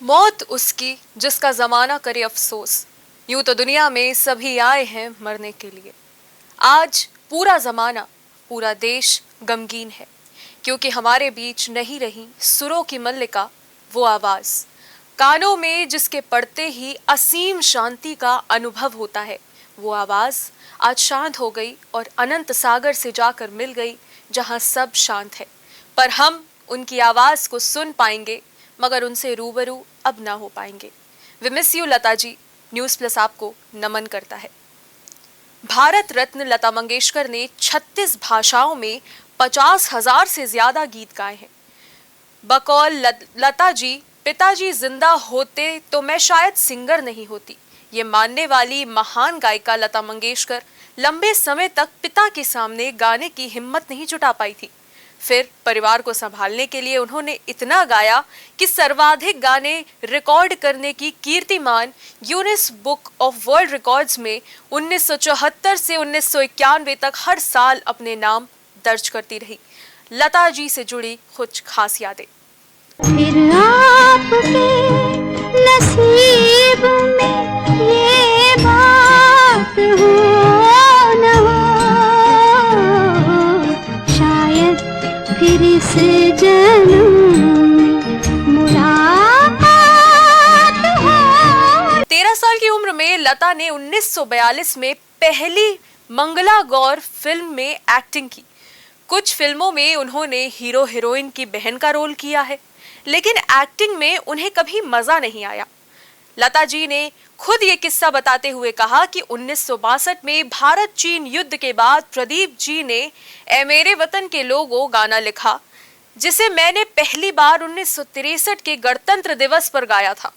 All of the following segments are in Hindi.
मौत उसकी जिसका जमाना करे अफसोस। यूं तो दुनिया में सभी आए हैं मरने के लिए। आज पूरा जमाना, पूरा देश गमगीन है, क्योंकि हमारे बीच नहीं रही सुरों की मल्लिका, वो आवाज कानों में जिसके पड़ते ही असीम शांति का अनुभव होता है। वो आवाज आज शांत हो गई और अनंत सागर से जाकर मिल गई जहां सब शांत है। पर हम उनकी आवाज को सुन पाएंगे, मगर उनसे रूबरू अब ना हो पाएंगे। We miss you Lata ji. News Plus आपको नमन करता है। भारत रत्न लता मंगेशकर ने 36 भाषाओं में 50,000 से ज्यादा गीत गाए हैं। बकौल लता जी, पिताजी जिंदा होते तो मैं शायद सिंगर नहीं होती, ये मानने वाली महान गायिका लता मंगेशकर लंबे समय तक पिता के सामने गाने की हिम्मत नहीं जुटा पाई थी। फिर परिवार को संभालने के लिए उन्होंने इतना गाया कि सर्वाधिक गाने रिकॉर्ड करने की कीर्तिमान Guinness book of world records में 1974 से 1991 तक हर साल अपने नाम दर्ज करती रही। लता जी से जुड़ी कुछ खास यादें। फिर आपके नसीब में ये बात हो न हो, शायद फिर इस जन्म में मुलाकात हो। 13 साल की उम्र में लता ने 1942 में पहली मंगला गौर फिल्म में एक्टिंग की। कुछ फिल्मों में उन्होंने हीरो हीरोइन की बहन का रोल किया है, लेकिन एक्टिंग में उन्हें कभी मजा नहीं आया। लता जी ने खुद ये किस्सा बताते हुए कहा कि 1962 में भारत चीन युद्ध के बाद प्रदीप जी ने ए मेरे वतन के लोगों गाना लिखा, जिसे मैंने पहली बार 1963 के गणतंत्र दिवस पर गाया था।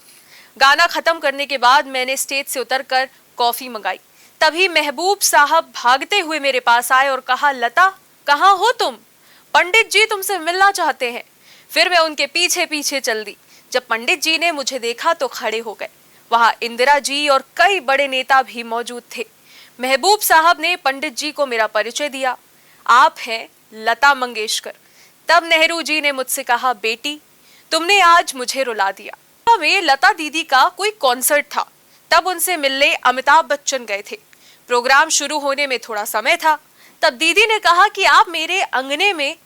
गाना खत्म करने के बाद मैंने स्टेज से उतरकर कॉफी मंगाई। तभी महबूब साहब भागते हुए मेरे पास आए और कहा, लता कहाँ हो तुम? पंडित जी तुमसे मिलना चाहते हैं। फिर मैं उनके पीछे पीछे चल दी। जब पंडित जी ने मुझे देखा तो खड़े हो गए। वहां इंदिरा जी और कई बड़े नेता भी मौजूद थे। महबूब साहब ने पंडित जी को मेरा परिचय दिया, आप हैं लता मंगेशकर। तब नेहरू जी ने मुझसे कहा, बेटी तुमने आज मुझे रुला दिया। में लता दीदी का कोई कॉन्सर्ट था, तब उनसे मिलने अमिताभ बच्चन गए थे। प्रोग्राम शुरू होने में थोड़ा समय था। तब दीदी ने कहा कि आप मेरे अंगने में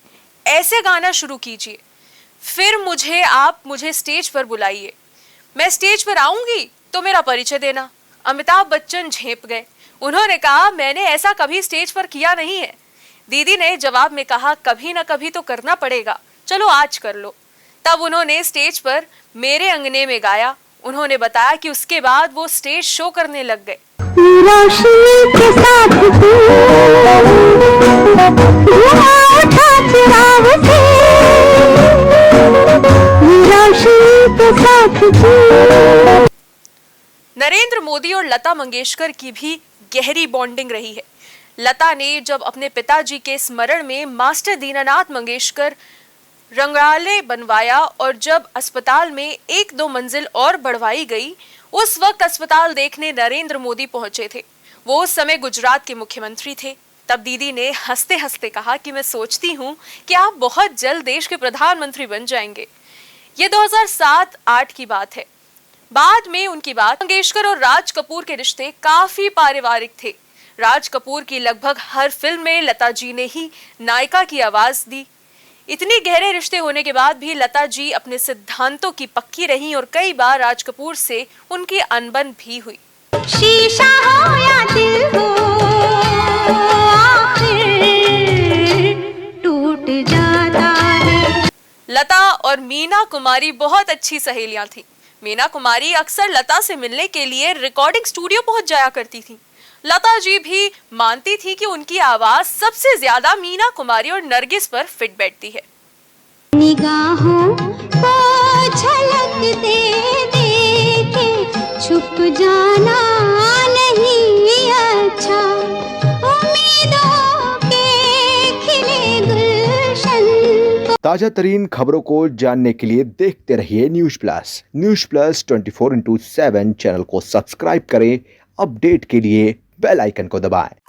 ऐसे गाना शुरू कीजिए, फिर मुझे स्टेज पर बुलाइए। मैं स्टेज पर आऊंगी तो मेरा परिचय देना। अमिताभ बच्चन झेंप गए। उन्होंने कहा, मैंने ऐसा कभी स्टेज पर किया नहीं है। दीदी ने जवाब में कहा, कभी ना कभी तो करना पड़ेगा, चलो आज कर लो। तब उन्होंने स्टेज पर मेरे अंगने में गाया। उन्होंने बताया कि उसके बाद वो स्टेज शो करने लग गए। नरेंद्र मोदी और लता मंगेशकर की भी गहरी बॉन्डिंग रही है। लता ने जब अपने पिताजी के स्मरण में मास्टर दीनानाथ मंगेशकर रंगालय बनवाया और जब अस्पताल में 1-2 मंजिल और बढ़वाई गई, उस वक्त अस्पताल देखने नरेंद्र मोदी पहुंचे थे। वो उस समय गुजरात के मुख्यमंत्री थे। तब दीदी ने हंसते हंसते कहा कि मैं सोचती हूँ कि आप बहुत जल्द देश के प्रधानमंत्री बन जाएंगे। ये 2007-8 की बात है। बाद में उनकी बात मंगेशकर और राज कपूर के रिश्ते काफी पारिवारिक थे। राज कपूर की लगभग हर फिल्म में लता जी ने ही नायिका की आवाज दी। इतनी गहरे रिश्ते होने के बाद भी लता जी अपने सिद्धांतों की पक्की रहीं और कई बार राज कपूर से उनकी अनबन भी हुई। शीशा हो या दिल हो, आखिर टूट जाता है। लता और मीना कुमारी बहुत अच्छी सहेलियां थीं। मीना कुमारी अक्सर लता से मिलने के लिए रिकॉर्डिंग स्टूडियो पहुंच जाया करती थी। लता जी भी मानती थी कि उनकी आवाज सबसे ज्यादा मीना कुमारी और नरगिस पर फिट बैठती है। निगाहों को झलक दे के छुप जाना नहीं अच्छा, उम्मीदों के खिले गुलशन। ताजा तरीन खबरों को जानने के लिए देखते रहिए न्यूज़ प्लस 24/7 चैनल को सब्सक्राइब करें। अपडेट के लिए बेल आइकन को दबाएं।